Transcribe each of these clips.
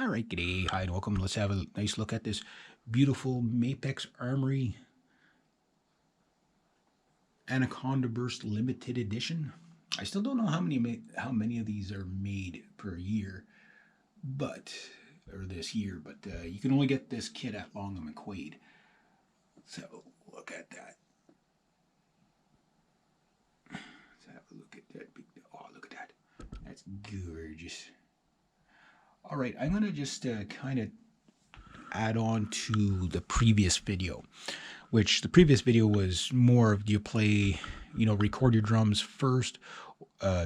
All right, g'day, hi, and welcome. Let's have a nice look at this beautiful Mapex Armory Anaconda Burst Limited Edition. I still don't know how many of these are made per year, or this year, but you can only get this kit at Long & McQuaid. So look at that. Let's have a look at that. Oh, look at that. That's gorgeous. All right, I'm going to just kind of add on to the previous video, which the previous video was more of, do you play, record your drums first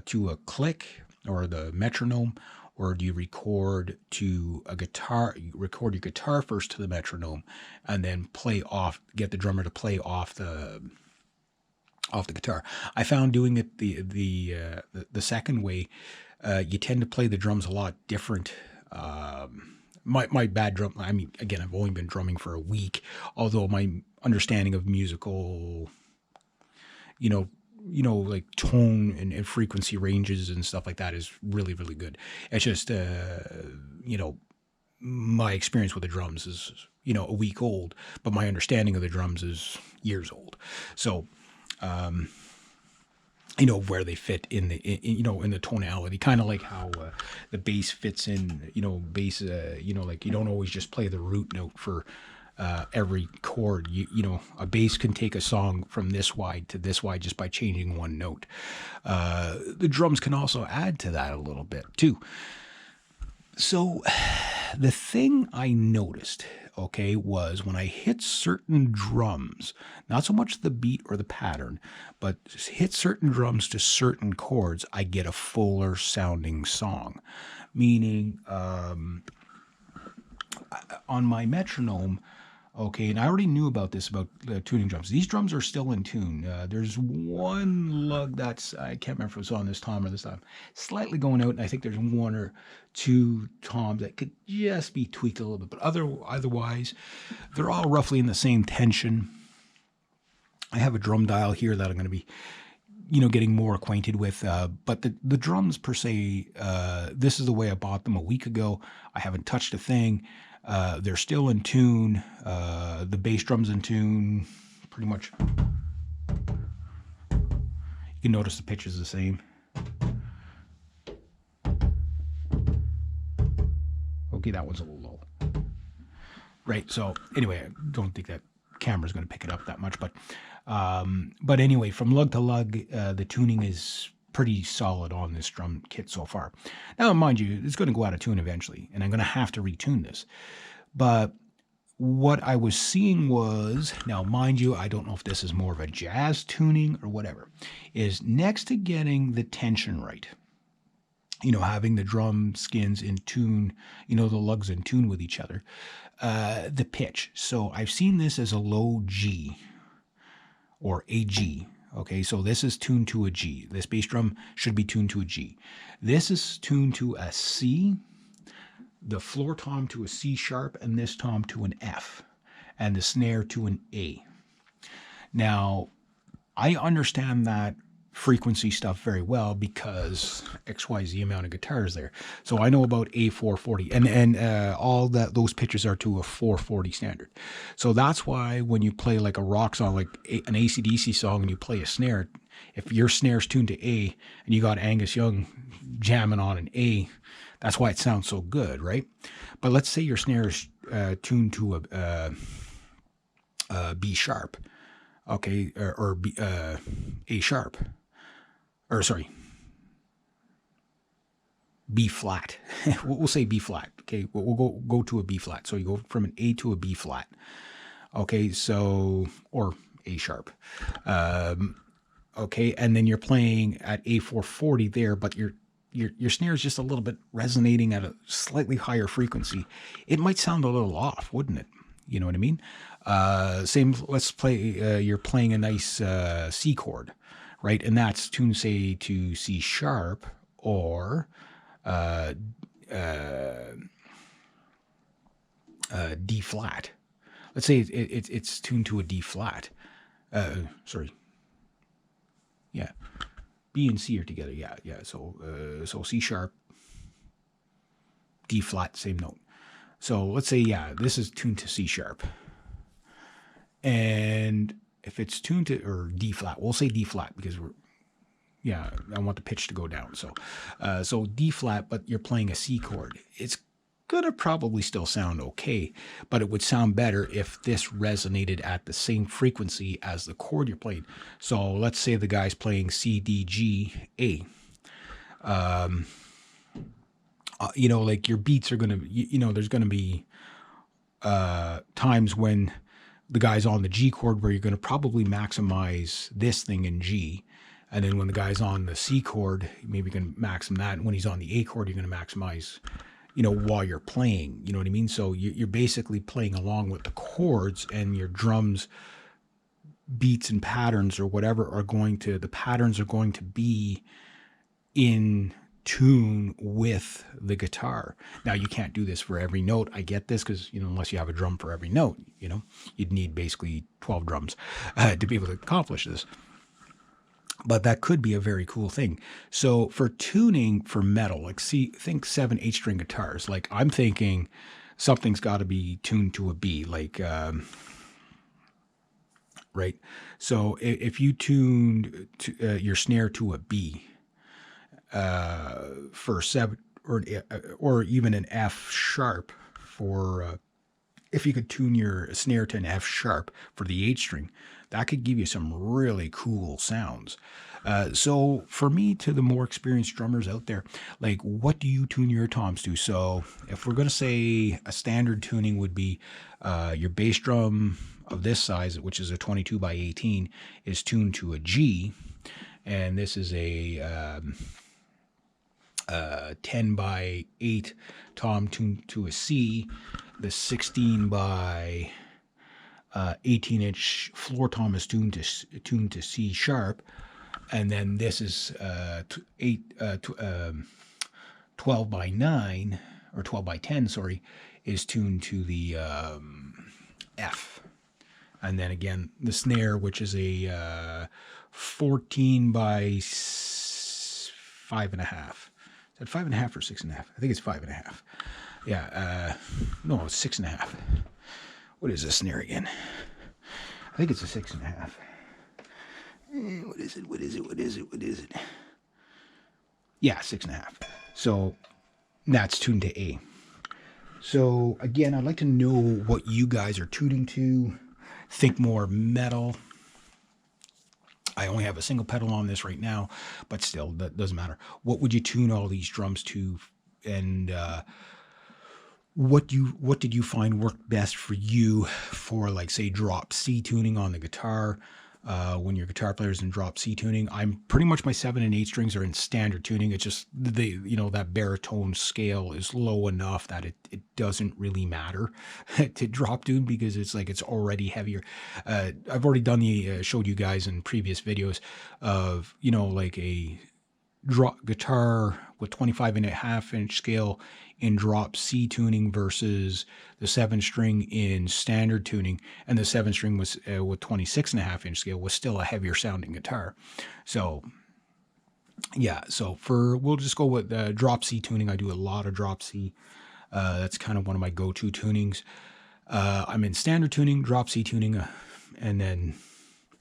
to a click or the metronome, or do you record to a guitar, record your guitar first to the metronome and then get the drummer to play off the guitar. I found doing it the second way, you tend to play the drums a lot different. My bad drum, I mean, again, I've only been drumming for a week, although my understanding of musical, like tone and frequency ranges and stuff like that is really, really good. It's just, my experience with the drums is, a week old, but my understanding of the drums is years old. So, where they fit in the tonality, kind of like how the bass fits in, bass, like you don't always just play the root note for every chord. A bass can take a song from this wide to this wide just by changing one note. The drums can also add to that a little bit too. So the thing I noticed, was when I hit certain drums, not so much the beat or the pattern, but hit certain drums to certain chords, I get a fuller sounding song. Meaning, on my metronome, and I already knew about this, about tuning drums. These drums are still in tune. There's one lug that's, I can't remember if it was on this tom or this time, slightly going out, and I think there's one or two toms that could just be tweaked a little bit, but otherwise, they're all roughly in the same tension. I have a drum dial here that I'm going to be, getting more acquainted with, but the drums per se, this is the way I bought them a week ago. I haven't touched a thing. They're still in tune. The bass drum's in tune, pretty much. You can notice the pitch is the same. Okay, that one's a little low. Right, so anyway, I don't think that camera's going to pick it up that much, but anyway, from lug to lug, the tuning is pretty solid on this drum kit so far. Now, mind you, it's going to go out of tune eventually, and I'm going to have to retune this. But what I was seeing was, now mind you, I don't know if this is more of a jazz tuning or whatever, is next to getting the tension right, having the drum skins in tune, the lugs in tune with each other, the pitch. So I've seen this as a low G or a G. So this is tuned to a G. This bass drum should be tuned to a G. This is tuned to a C, the floor tom to a C sharp, and this tom to an F, and the snare to an A. Now, I understand that frequency stuff very well because XYZ amount of guitars there. So I know about A440, and all those pitches are to a 440 standard. So that's why when you play like a rock song, like an AC/DC song, and you play a snare, if your snare's tuned to A and you got Angus Young jamming on an A, that's why it sounds so good, right? But let's say your snare is tuned to a B sharp, or A sharp. Or sorry, B flat. We'll say B flat. Okay, we'll go to a B flat. So you go from an A to a B flat. Or A sharp. And then you're playing at A440 there, but your snare is just a little bit resonating at a slightly higher frequency. It might sound a little off, wouldn't it? You know what I mean? Same. Let's play. You're playing a nice C chord. Right, and that's tuned, say, to C sharp or D flat. Let's say it's tuned to a D flat. Yeah, B and C are together. Yeah. So C sharp, D flat, same note. So let's say, yeah, this is tuned to C sharp. And if it's tuned to, or D flat, we'll say D flat because I want the pitch to go down. So D flat, but you're playing a C chord. It's gonna probably still sound okay, but it would sound better if this resonated at the same frequency as the chord you're playing. So let's say the guy's playing C, D, G, A. Like your beats are gonna, there's gonna be times when the guy's on the G chord where you're gonna probably maximize this thing in G. And then when the guy's on the C chord, maybe you can maximize that. And when he's on the A chord, you're going to maximize, while you're playing. You know what I mean? So you're basically playing along with the chords, and your drums, beats and patterns or whatever the patterns are going to be in tune with the guitar. Now, you can't do this for every note. I get this because, unless you have a drum for every note, you'd need basically 12 drums to be able to accomplish this. But that could be a very cool thing. So for tuning for metal, like think 7 8-string guitars. Like I'm thinking something's got to be tuned to a B, like, right? So if you tuned your snare to a B for 7, or even an F sharp for, if you could tune your snare to an F sharp for the 8-string, that could give you some really cool sounds. So for me, to the more experienced drummers out there, like, what do you tune your toms to? So if we're going to say a standard tuning would be your bass drum of this size, which is a 22 by 18, is tuned to a G, and this is a 10 by 8 tom tuned to a C. The 16 by 18-inch floor tom is tuned to C sharp, and then this is 12 by 9 or 12 by 10, sorry, is tuned to the F, and then again the snare, which is a 14 by 5.5. Is that 5.5 or 6.5? I think it's 5.5. Yeah, no, it's 6.5. What is this snare again? I think it's a 6.5. What is it? Yeah, 6.5. So that's tuned to A. So again, I'd like to know what you guys are tuning to. Think more metal. I only have a single pedal on this right now, but still, that doesn't matter. What would you tune all these drums to? And what did you find worked best for you for, like, say, drop C tuning on the guitar? When your guitar player's in drop C tuning, I'm pretty much, my 7 and 8 strings are in standard tuning. It's just that baritone scale is low enough that it doesn't really matter to drop tune, because it's like it's already heavier. I've already done showed you guys in previous videos of like a drop guitar with 25.5-inch scale in drop C tuning versus the 7-string in standard tuning, and the 7-string was with 26.5-inch scale was still a heavier sounding guitar. So yeah, so we'll just go with drop C tuning. I do a lot of drop C. That's kind of one of my go-to tunings. I'm in standard tuning, drop C tuning, and then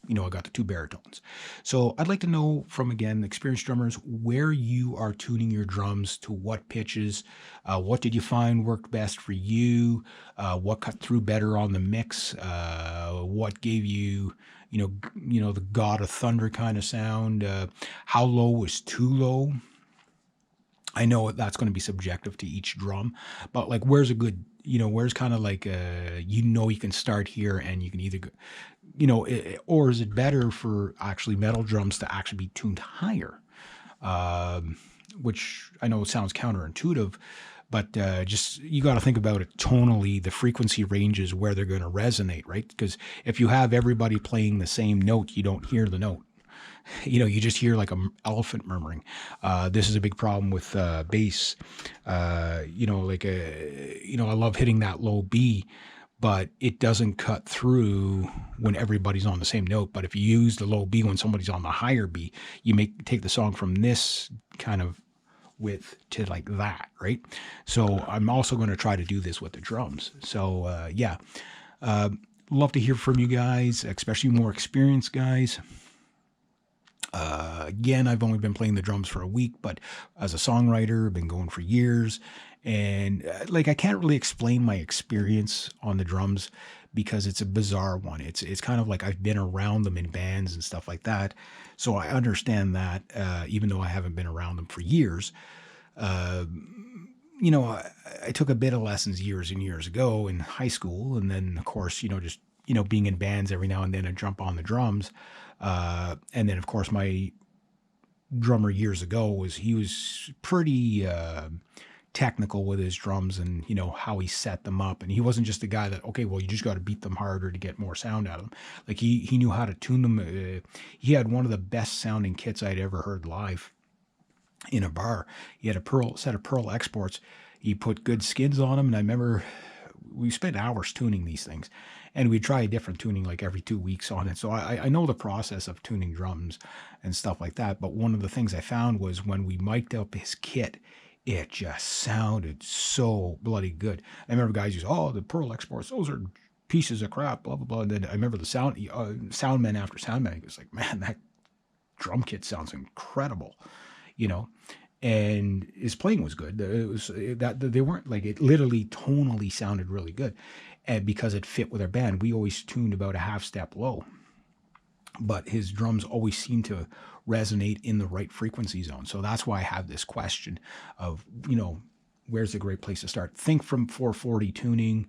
I got the 2 baritones. So I'd like to know from, again, experienced drummers, where you are tuning your drums to what pitches. What did you find worked best for you? What cut through better on the mix? What gave you, the God of Thunder kind of sound? How low was too low? I know that's going to be subjective to each drum, but like, where's a good, where's kind of like, you can start here, and you can either go, or is it better for actually metal drums to actually be tuned higher? Which I know sounds counterintuitive, but just, you got to think about it tonally, the frequency ranges where they're going to resonate, right? Because if you have everybody playing the same note, you don't hear the note. You just hear like an elephant murmuring. This is a big problem with bass. I love hitting that low B, but it doesn't cut through when everybody's on the same note. But if you use the low B when somebody's on the higher B, you take the song from this kind of width to like that, right? So I'm also going to try to do this with the drums. So yeah, love to hear from you guys, especially more experienced guys. Again, I've only been playing the drums for a week, but as a songwriter, I've been going for years. And like, I can't really explain my experience on the drums because it's a bizarre one. It's kind of like I've been around them in bands and stuff like that. So I understand that, even though I haven't been around them for years. You know, I took a bit of lessons years and years ago in high school. And then, of course, just, being in bands every now and then, I jump on the drums. And then, of course, my drummer years ago was pretty technical with his drums and how he set them up. And he wasn't just a guy that, okay, well, you just got to beat them harder to get more sound out of them. Like he knew how to tune them. He had one of the best sounding kits I'd ever heard live in a bar. He had a set of Pearl exports. He put good skids on them, and I remember we spent hours tuning these things, and we'd try a different tuning like every 2 weeks on it. So I know the process of tuning drums and stuff like that. But one of the things I found was when we mic'd up his kit, it just sounded so bloody good. I remember guys use, the Pearl exports, those are pieces of crap, blah, blah, blah. And then I remember the soundman after soundman, he was like, man, that drum kit sounds incredible, and his playing was good. It was that they weren't like, it literally tonally sounded really good. And because it fit with our band, we always tuned about a half step low, but his drums always seemed to resonate in the right frequency zone. So that's why I have this question of, where's a great place to start? Think from 440 tuning,